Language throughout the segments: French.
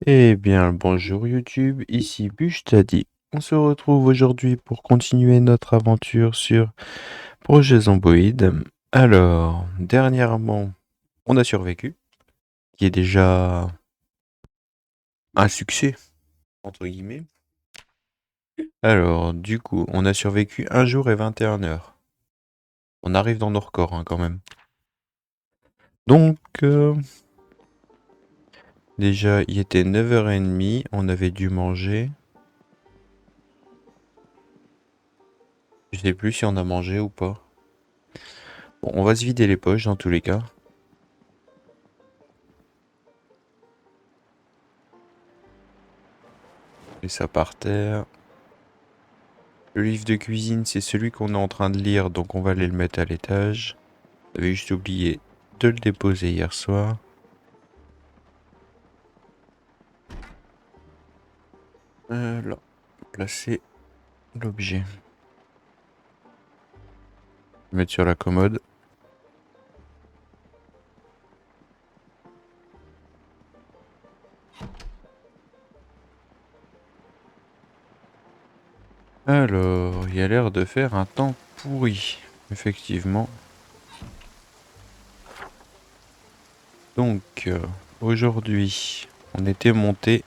Eh bien, bonjour YouTube, ici Bustadi. On se retrouve aujourd'hui pour continuer notre aventure sur Projet Zomboid. Alors, dernièrement, on a survécu, qui est déjà un succès, entre guillemets. Alors, du coup, on a survécu 1 jour et 21 heures. On arrive dans nos records, hein, quand même. Donc, déjà, il était 9h30, on avait dû manger. Je sais plus si on a mangé ou pas. Bon, on va se vider les poches dans tous les cas. Et ça par terre. Le livre de cuisine, c'est celui qu'on est en train de lire, donc on va aller le mettre à l'étage. J'avais juste oublié de le déposer hier soir. Là, placer l'objet. Mettre sur la commode. Alors, il y a l'air de faire un temps pourri, effectivement. Donc, aujourd'hui, on était monté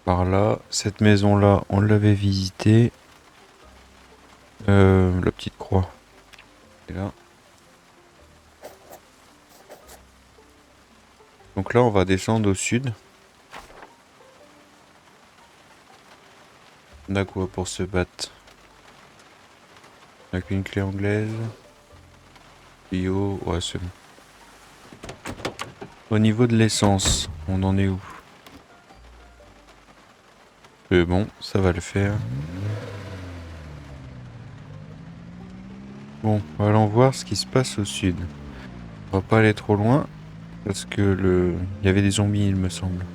par là. Cette maison-là, on l'avait visitée. La petite croix. C'est là. Donc là, on va descendre au sud. On a quoi pour se battre? On a qu'une clé anglaise. Bio, ouais, c'est bon. Au niveau de l'essence, on en est où? C'est bon, ça va le faire. Bon, allons voir ce qui se passe au sud. On va pas aller trop loin, parce que il y avait des zombies, il me semble.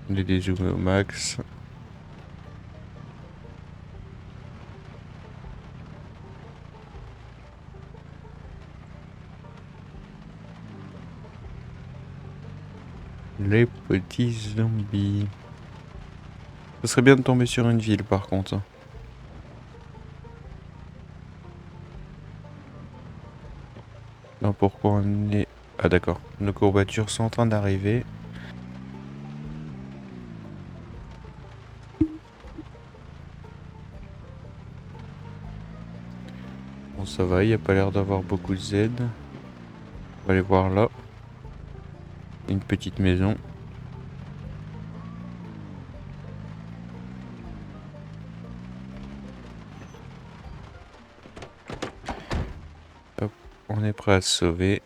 On est dézoomé au max. Les petits zombies. Ce serait bien de tomber sur une ville par contre. Non, pourquoi on est... Ah d'accord, nos courbatures sont en train d'arriver. Bon, ça va, il n'y a pas l'air d'avoir beaucoup de Z. On va aller voir là. Une petite maison. Hop, on est prêt à se sauver.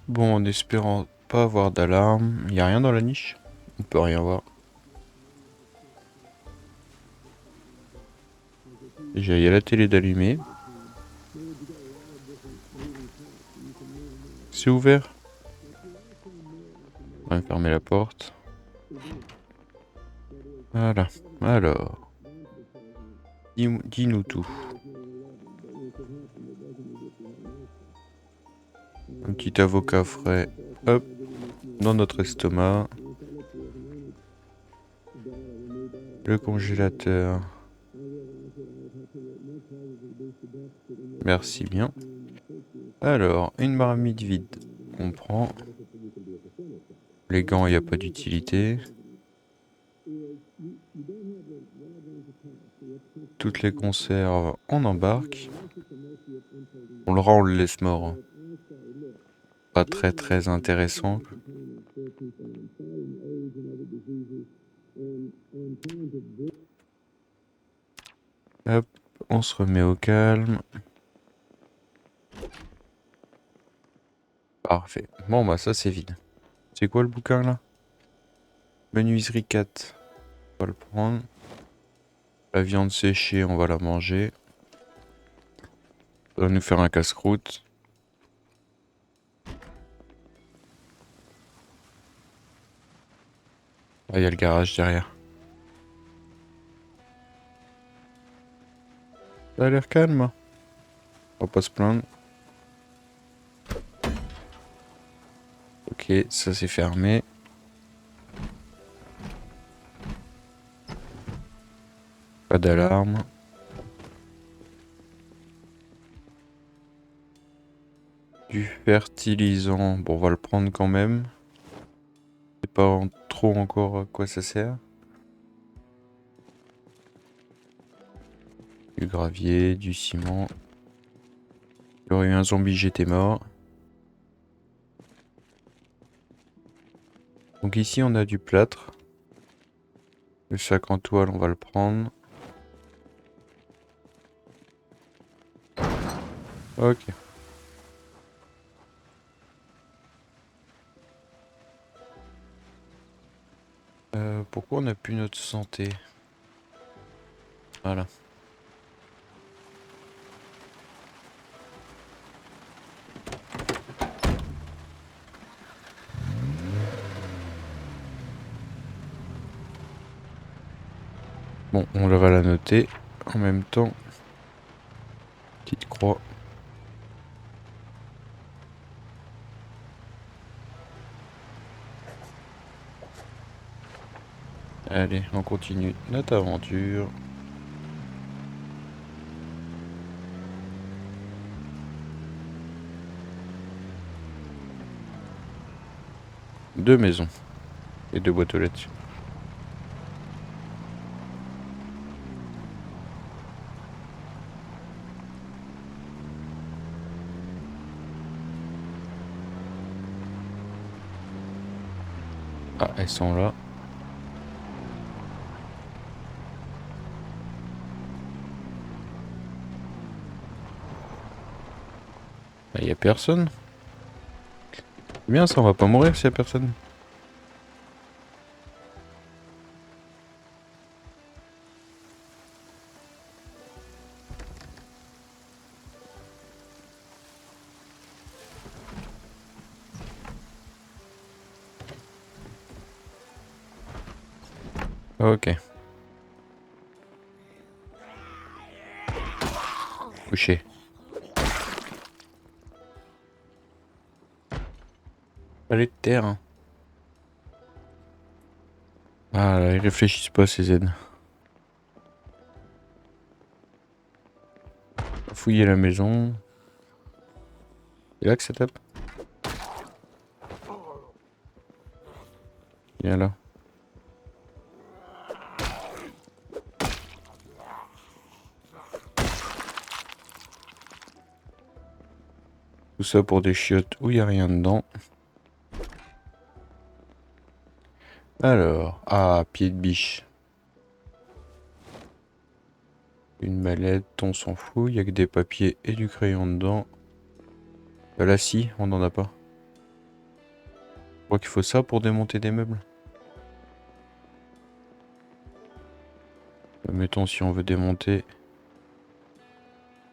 Bon, en espérant pas avoir d'alarme. Il n'y a rien dans la niche? On peut rien voir. Déjà, il y a la télé d'allumée. C'est ouvert. On va fermer la porte. Voilà. Alors. Dis-nous tout. Un petit avocat frais. Hop. Dans notre estomac. Le congélateur. Merci bien. Alors, une marmite vide. On prend. Les gants, il n'y a pas d'utilité. Toutes les conserves, on embarque. On le rend, on le laisse mort. Pas très très intéressant. Hop, on se remet au calme. Parfait. Bon bah ça c'est vide. C'est quoi le bouquin là? Menuiserie 4. On va le prendre. La viande séchée, on va la manger. Ça va nous faire un casse-croûte. Ah, il y a le garage derrière. Ça a l'air calme. On va pas se plaindre. Ok, ça c'est fermé. Pas d'alarme. Du fertilisant. Bon, on va le prendre quand même. Je sais pas trop encore à quoi ça sert. Du gravier, du ciment. Il y aurait eu un zombie, j'étais mort. Donc ici on a du plâtre. Le sac en toile, on va le prendre. Ok. Pourquoi on n'a plus notre santé? Voilà. Bon, on va la noter. En même temps, petite croix. Allez, on continue notre aventure. Deux maisons et deux boîtes aux lettres. Ah, elles sont là. Il y a personne. C'est bien ça, on va pas mourir s'il y a personne. Ok. Couché. Allez de terre. Hein. Ah là, ils réfléchissent pas ces aides. Fouiller la maison. C'est là que ça tape. Viens là. Tout ça pour des chiottes où il n'y a rien dedans. Alors, ah, pied de biche. Une mallette, on s'en fout, il n'y a que des papiers et du crayon dedans. Là si, on n'en a pas. Je crois qu'il faut ça pour démonter des meubles. Mettons si on veut démonter.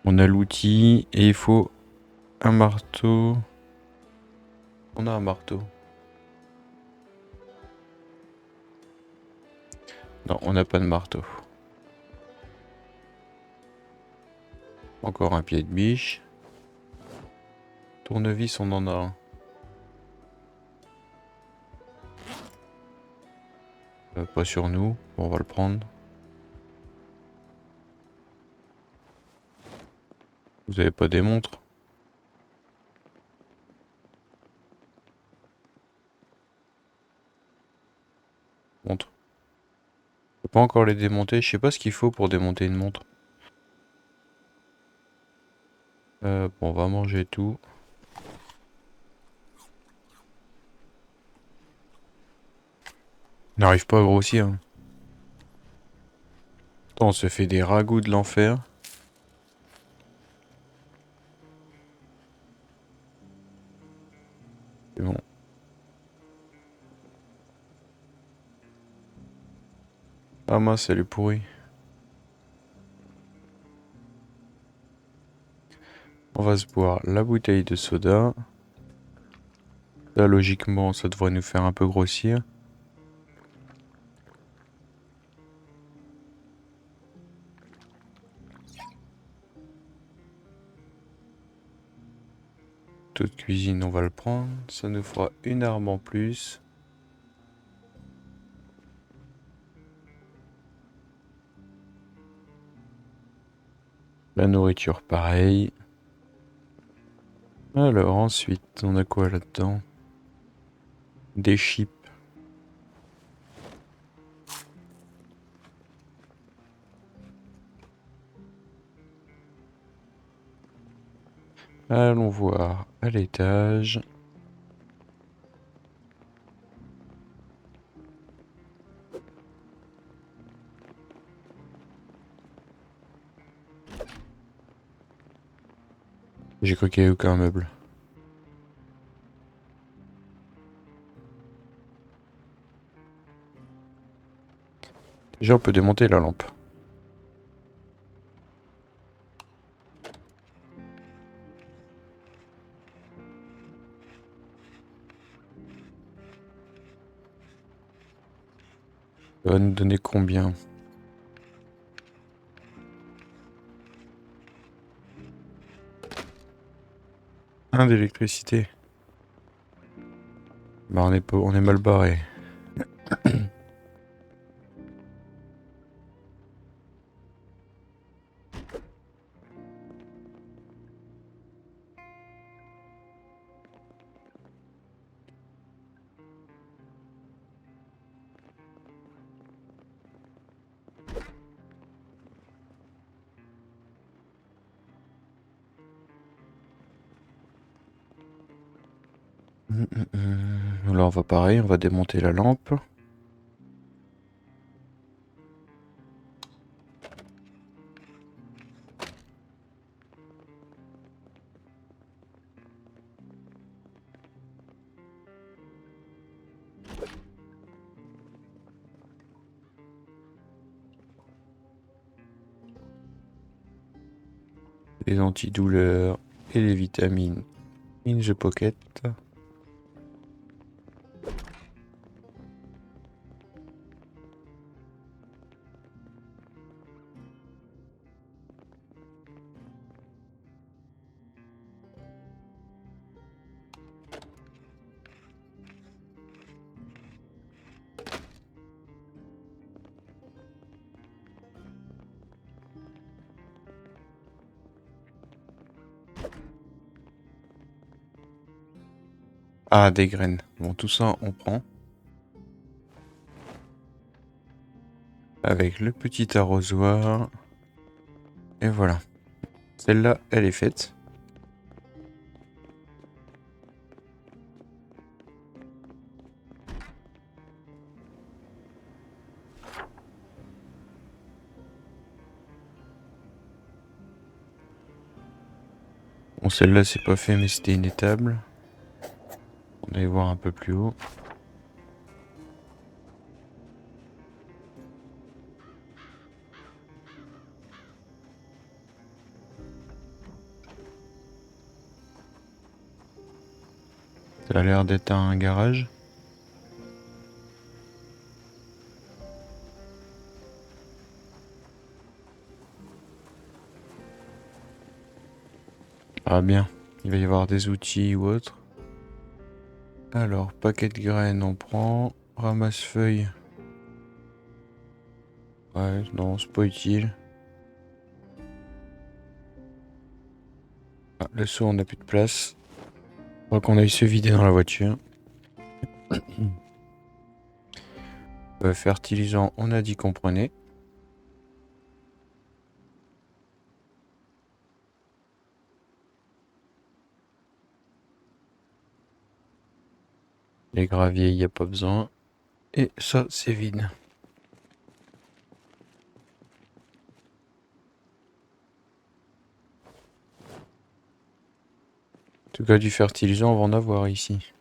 On a l'outil et il faut un marteau. On a un marteau. Non, on n'a pas de marteau. Encore un pied de biche. Tournevis, on en a un. Pas sur nous. Bon, on va le prendre. Vous avez pas des montres? Montre. Je peux pas encore les démonter. Je sais pas ce qu'il faut pour démonter une montre. Bon, on va manger tout. On n'arrive pas à grossir. Hein. Attends, on se fait des ragoûts de l'enfer. C'est bon. Ah mince, elle est pourrie. On va se boire la bouteille de soda. Là, logiquement, ça devrait nous faire un peu grossir. couteau de cuisine, on va le prendre. Ça nous fera une arme en plus. La nourriture, pareil. Alors ensuite, on a quoi là-dedans? Des chips. Allons voir à l'étage. J'ai cru qu'il n'y avait aucun meuble. Déjà, on peut démonter la lampe. Ça va nous donner combien? Un d'électricité. Bah on est mal barré. Là on va pareil, on va démonter la lampe. Les antidouleurs et les vitamines in the pocket. Ah, des graines. Bon, tout ça on prend. Avec le petit arrosoir. Et voilà. Celle-là, elle est faite. Bon, celle-là, c'est pas fait, mais c'était une étable. On va aller voir un peu plus haut. Ça a l'air d'être un garage. Ah bien, il va y avoir des outils ou autre. Alors, paquet de graines, on prend. Ramasse-feuilles. Ouais, non, c'est pas utile. Ah, le seau, on n'a plus de place. On qu'on aille se vider dans la voiture. Fertilisant, on a dit qu'on prenait. Les graviers, il n'y a pas besoin. Et ça, c'est vide. En tout cas, du fertilisant, on va en avoir ici.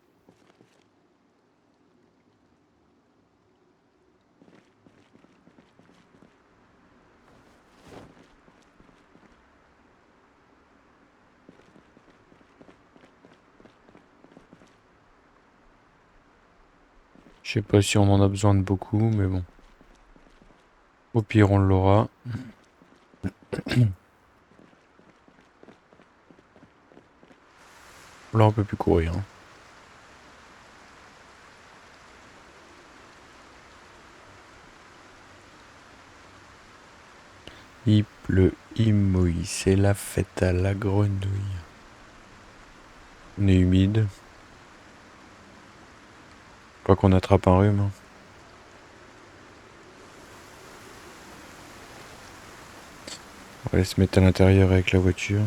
Je sais pas si on en a besoin de beaucoup, mais bon. Au pire, on l'aura. Là, on peut plus courir, hein. Il pleut, il mouille, c'est la fête à la grenouille. On est humide. Pas qu'on attrape un rhume, hein. On va aller se mettre à l'intérieur avec la voiture.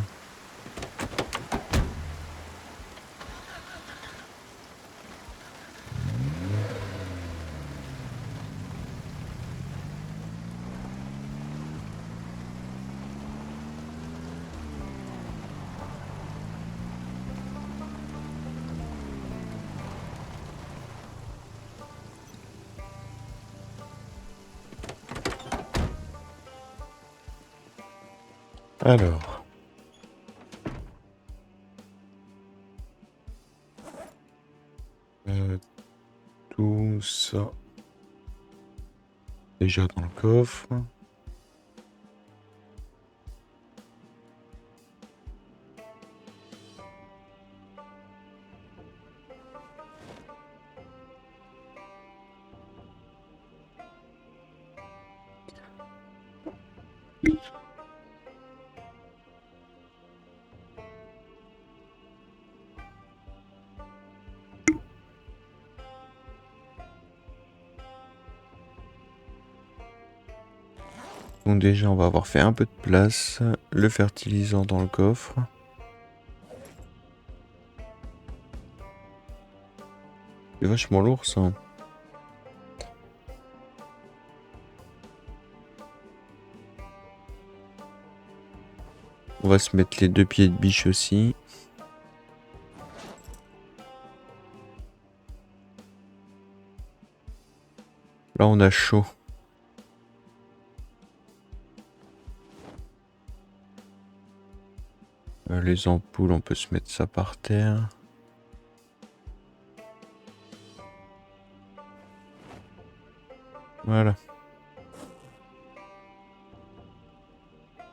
Alors, euh, tout ça déjà dans le coffre. Donc déjà, on va avoir fait un peu de place. Le fertilisant dans le coffre. C'est vachement lourd ça. On va se mettre les 2 pieds de biche aussi. Là, on a chaud. Les ampoules, on peut se mettre ça par terre. Voilà.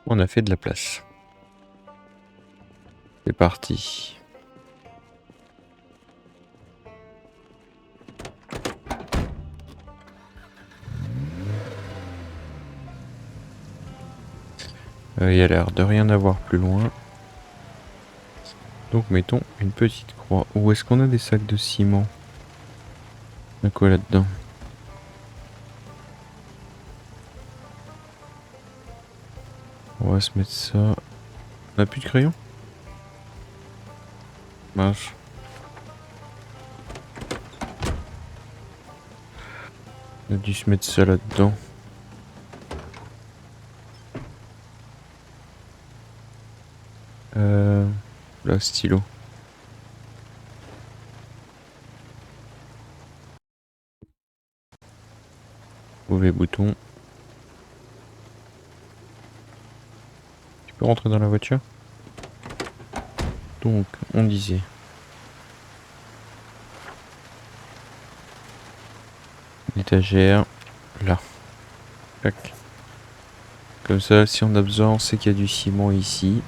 On a fait de la place. C'est parti. Il y a l'air de rien avoir plus loin. Donc mettons une petite croix. Où est-ce qu'on a des sacs de ciment? Il y a quoi là-dedans? On va se mettre ça. On a plus de crayon? Mince. On a dû se mettre ça là-dedans. Là, stylo. Mauvais bouton. Tu peux rentrer dans la voiture? Donc, on disait. L'étagère. Là. Tac. Comme ça, si on a besoin, on sait qu'il y a du ciment ici.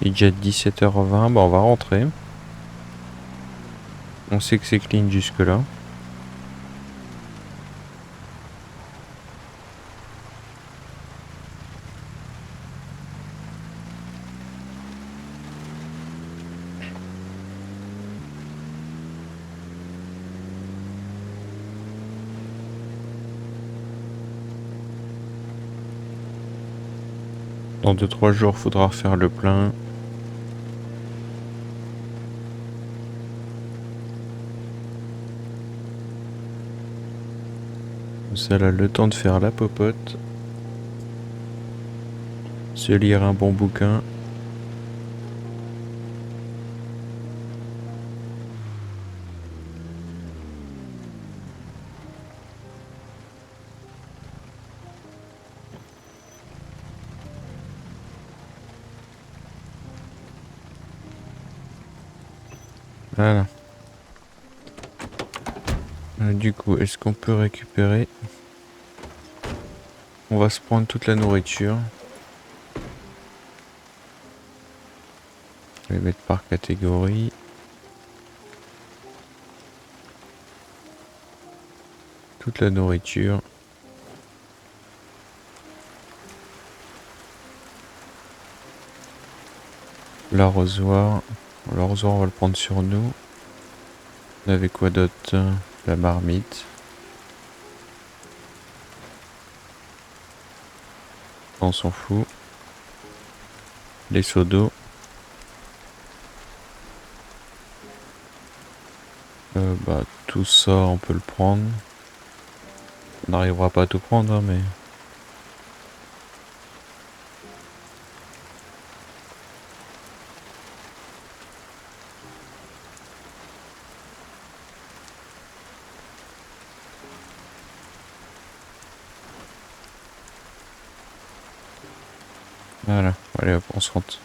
Il est déjà 17h20, bah on va rentrer. On sait que c'est clean jusque là. Dans 2-3 jours, faudra refaire le plein. Ça a le temps de faire la popote. Se lire un bon bouquin. Voilà. Du coup, est-ce qu'on peut récupérer On va se prendre toute la nourriture. Je vais les mettre par catégorie. Toute la nourriture. L'arrosoir. L'arrosoir, on va le prendre sur nous. On avait quoi d'autre? La marmite. On s'en fout. Les seaux d'eau. Bah, tout ça, on peut le prendre. On n'arrivera pas à tout prendre, hein, mais... Voilà, allez hop, on se rentre.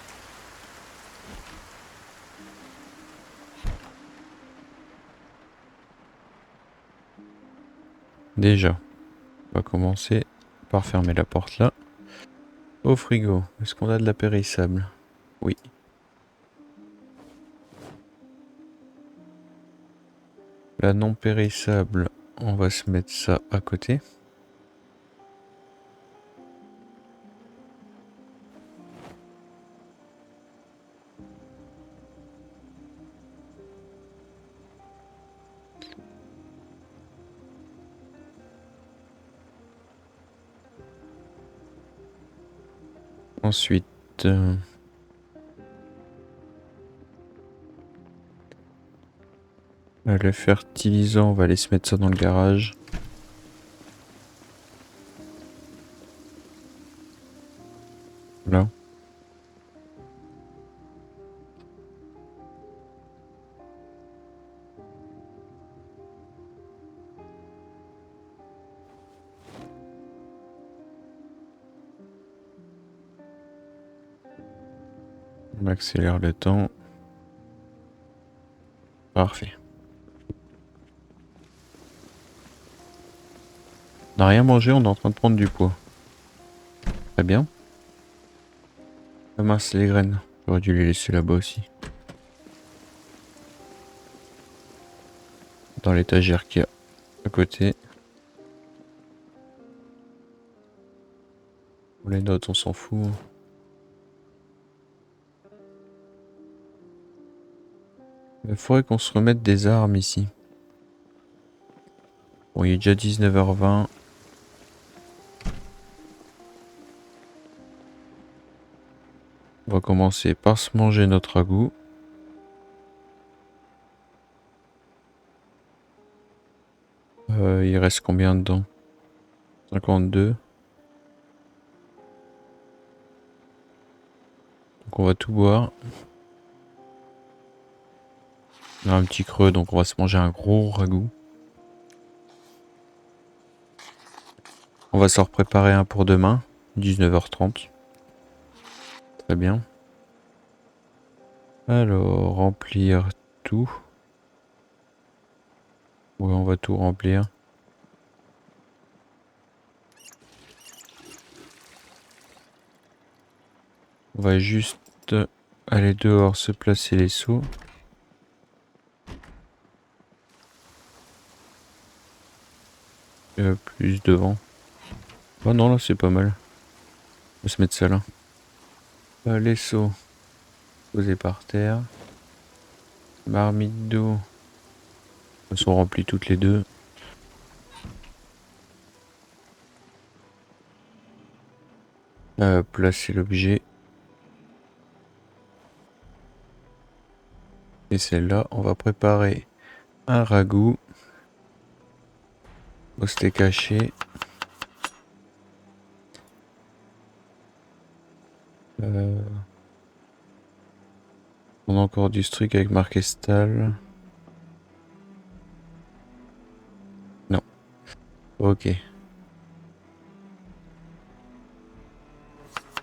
Déjà, on va commencer par fermer la porte là. Au frigo, est-ce qu'on a de la périssable? Oui. La non périssable, on va se mettre ça à côté. Ensuite, le fertilisant, on va aller se mettre ça dans le garage. Là. On accélère le temps. Parfait. On n'a rien mangé, on est en train de prendre du poids. Très bien. Ah mince, les graines. J'aurais dû les laisser là-bas aussi. Dans l'étagère qu'il y a à côté. Pour les notes, on s'en fout. Il faudrait qu'on se remette des armes ici. Bon, il est déjà 19h20. On va commencer par se manger notre ragoût. Il reste combien dedans? 52. Donc on va tout boire. On a un petit creux, donc on va se manger un gros ragoût. On va s'en préparer un pour demain, 19h30. Très bien. Alors, remplir tout. Ouais, on va tout remplir. On va juste aller dehors se placer les seaux. Plus devant. Oh non, là c'est pas mal. On va se mettre ça là. Les seaux posés par terre. Marmite d'eau. Elles sont remplies toutes les deux. Placer l'objet. Et celle-là, on va préparer un ragoût au steak haché. On a encore du truc avec marqué Stal. Non. Ok.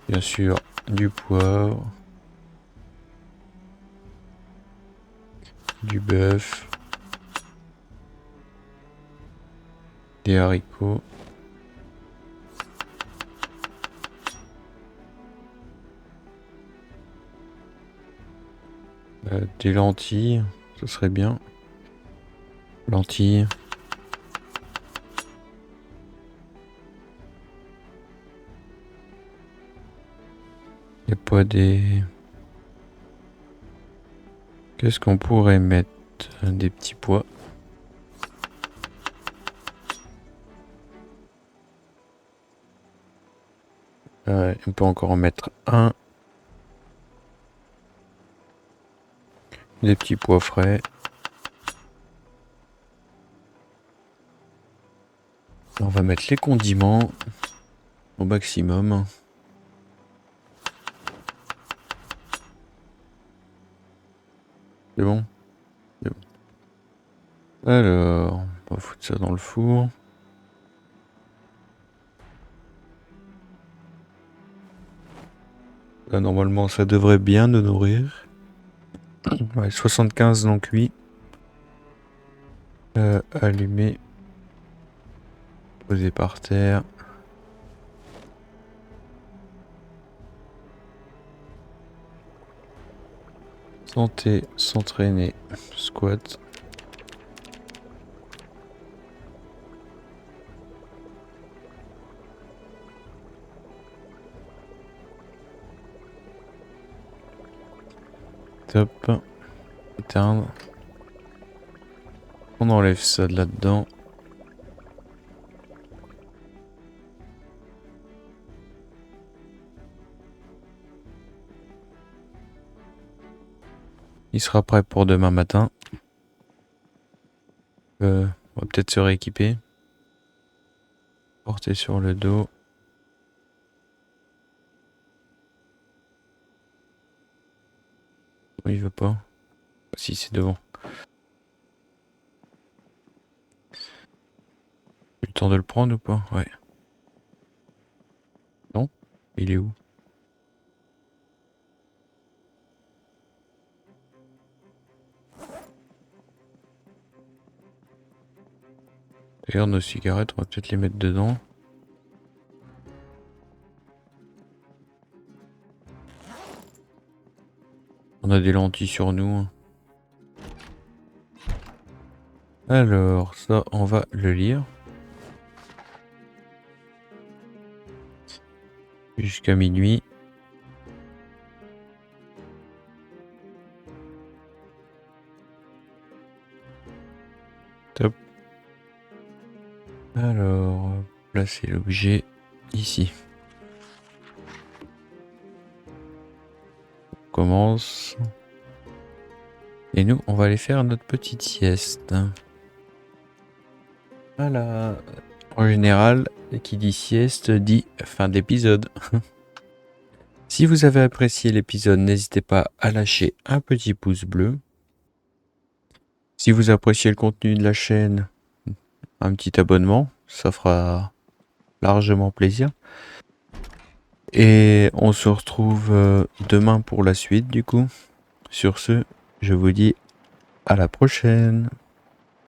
Bien sûr, du poivre. Du bœuf. Des haricots. Des lentilles, ce serait bien. Lentilles. Y a pas des... Qu'est-ce qu'on pourrait mettre? Des petits pois. On peut encore en mettre un. Des petits pois frais. On va mettre les condiments au maximum. C'est bon? C'est bon. Alors, on va foutre ça dans le four. Là, normalement, ça devrait bien nous nourrir. Ouais, 75 non cuit. Allumé. Posé par terre. Santé, s'entraîner, squat. Top. Éteindre. On enlève ça de là-dedans. Il sera prêt pour demain matin. On va peut-être se rééquiper. Porter sur le dos. Il veut pas. Si, c'est devant. J'ai eu le temps de le prendre ou pas? Ouais. Non? Il est où? D'ailleurs, nos cigarettes, on va peut-être les mettre dedans. On a des lentilles sur nous. Alors, ça, on va le lire. Jusqu'à minuit. Top. Alors, placer l'objet ici. On commence. Et nous, on va aller faire notre petite sieste. Voilà. En général, qui dit sieste dit fin d'épisode. Si vous avez apprécié l'épisode, n'hésitez pas à lâcher un petit pouce bleu. Si vous appréciez le contenu de la chaîne, un petit abonnement, ça fera largement plaisir. Et on se retrouve demain pour la suite du coup. Sur ce, je vous dis à la prochaine.